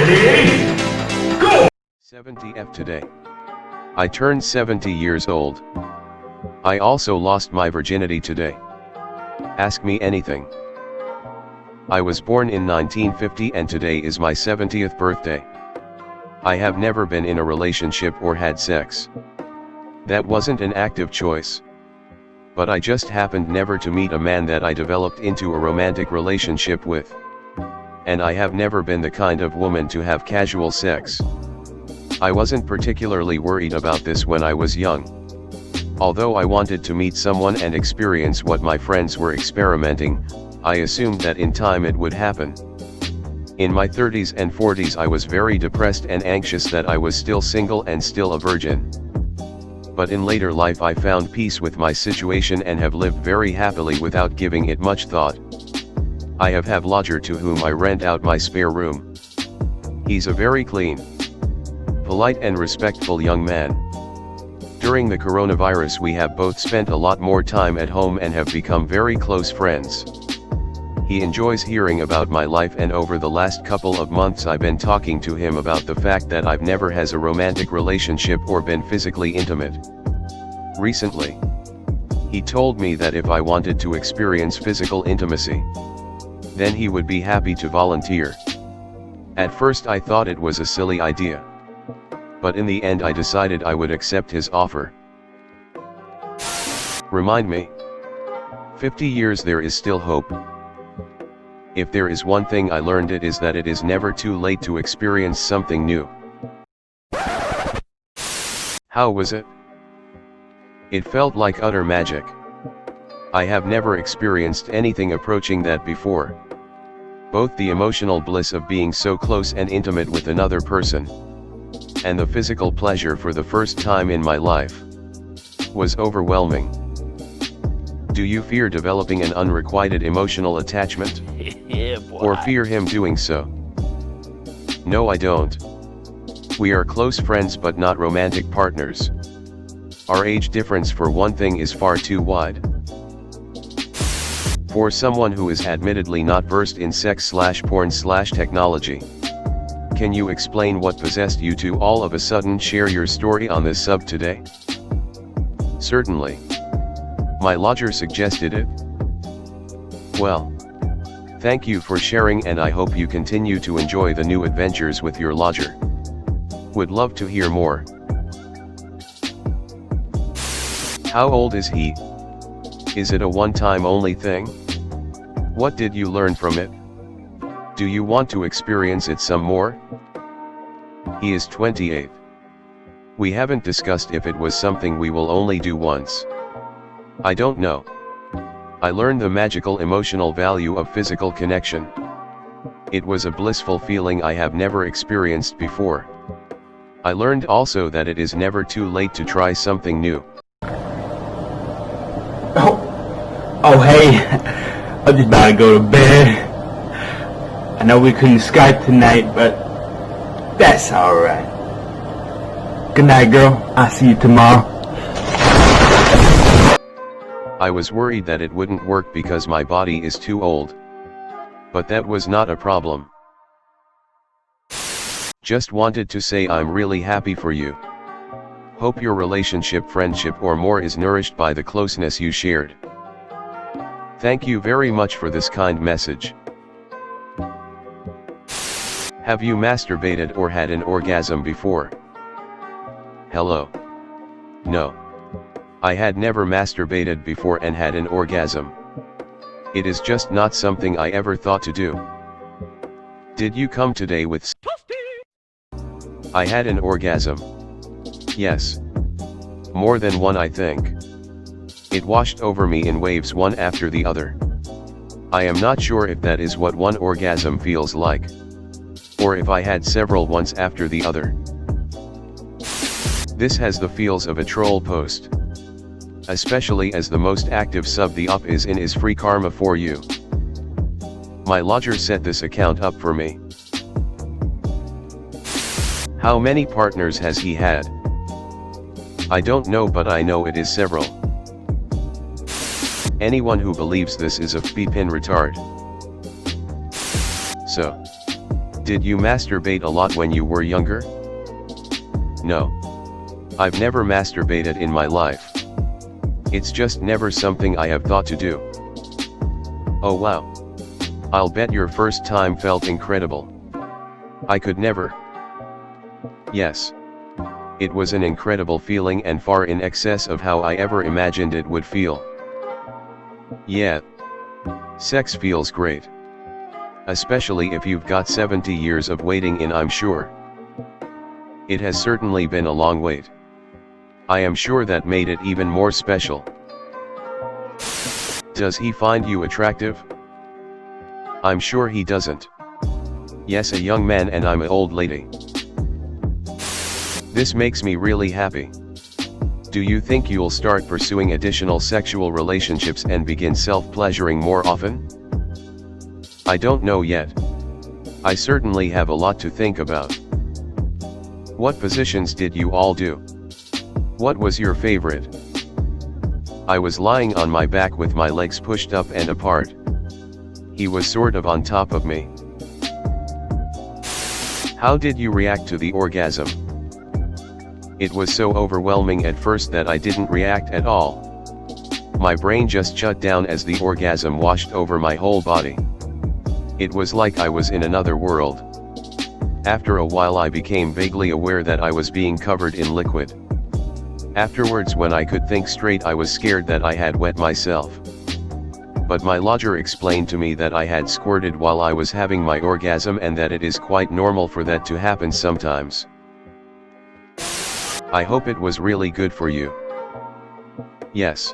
Ready? Go! 70F today. I turned 70 years old. I also lost my virginity today. Ask me anything. I was born in 1950 and today is my 70th birthday. I have never been in a relationship or had sex. That wasn't an active choice. But I just happened never to meet a man that I developed into a romantic relationship with. And I have never been the kind of woman to have casual sex. I wasn't particularly worried about this when I was young. Although I wanted to meet someone and experience what my friends were experimenting, I assumed that in time it would happen. In my 30s and 40s I was very depressed and anxious that I was still single and still a virgin. But in later life I found peace with my situation and have lived very happily without giving it much thought. I have lodger to whom I rent out my spare room. He's a very clean, polite and respectful young man. During the coronavirus we have both spent a lot more time at home and have become very close friends. He enjoys hearing about my life and over the last couple of months I've been talking to him about the fact that I've never had a romantic relationship or been physically intimate. Recently, he told me that if I wanted to experience physical intimacy, then he would be happy to volunteer. At first I thought it was a silly idea. But in the end I decided I would accept his offer. Remind me. 50 years there is still hope. If there is one thing I learned it is that it is never too late to experience something new. How was it? It felt like utter magic. I have never experienced anything approaching that before. Both the emotional bliss of being so close and intimate with another person, and the physical pleasure for the first time in my life, was overwhelming. Do you fear developing an unrequited emotional attachment? Yeah, boy. Or fear him doing so? No, I don't. We are close friends but not romantic partners. Our age difference for one thing is far too wide. For someone who is admittedly not versed in sex/porn/technology, can you explain what possessed you to all of a sudden share your story on this sub today? Certainly. My lodger suggested it. Well, thank you for sharing and I hope you continue to enjoy the new adventures with your lodger. Would love to hear more. How old is he? Is it a one-time only thing? What did you learn from it? Do you want to experience it some more? He is 28. We haven't discussed if it was something we will only do once. I don't know. I learned the magical emotional value of physical connection. It was a blissful feeling I have never experienced before. I learned also that it is never too late to try something new. Oh hey, I'm just about to go to bed. I know we couldn't Skype tonight, but that's alright. Good night, girl. I'll see you tomorrow. I was worried that it wouldn't work because my body is too old. But that was not a problem. Just wanted to say I'm really happy for you. Hope your relationship, friendship or more is nourished by the closeness you shared. Thank you very much for this kind message. Have you masturbated or had an orgasm before? Hello. No. I had never masturbated before and had an orgasm. It is just not something I ever thought to do. Did you come today with I had an orgasm. Yes. More than one, I think. It washed over me in waves one after the other. I am not sure if that is what one orgasm feels like. Or if I had several ones after the other. This has the feels of a troll post. Especially as the most active sub the up is in is free karma for you. My lodger set this account up for me. How many partners has he had? I don't know, but I know it is several. Anyone who believes this is a flippin' retard. So, Did you masturbate a lot when you were younger? No. I've never masturbated in my life. It's just never something I have thought to do. Oh wow. I'll bet your first time felt incredible. I could never. Yes. It was an incredible feeling and far in excess of how I ever imagined it would feel. Yeah. Sex feels great. Especially if you've got 70 years of waiting in, I'm sure. It has certainly been a long wait. I am sure that made it even more special. Does he find you attractive? I'm sure he doesn't. Yes, a young man and I'm an old lady. This makes me really happy. Do you think you'll start pursuing additional sexual relationships and begin self-pleasuring more often? I don't know yet. I certainly have a lot to think about. What positions did you all do? What was your favorite? I was lying on my back with my legs pushed up and apart. He was sort of on top of me. How did you react to the orgasm? It was so overwhelming at first that I didn't react at all. My brain just shut down as the orgasm washed over my whole body. It was like I was in another world. After a while I became vaguely aware that I was being covered in liquid. Afterwards, when I could think straight, I was scared that I had wet myself. But my lodger explained to me that I had squirted while I was having my orgasm and that it is quite normal for that to happen sometimes. I hope it was really good for you. Yes.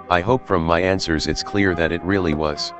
I hope from my answers it's clear that it really was.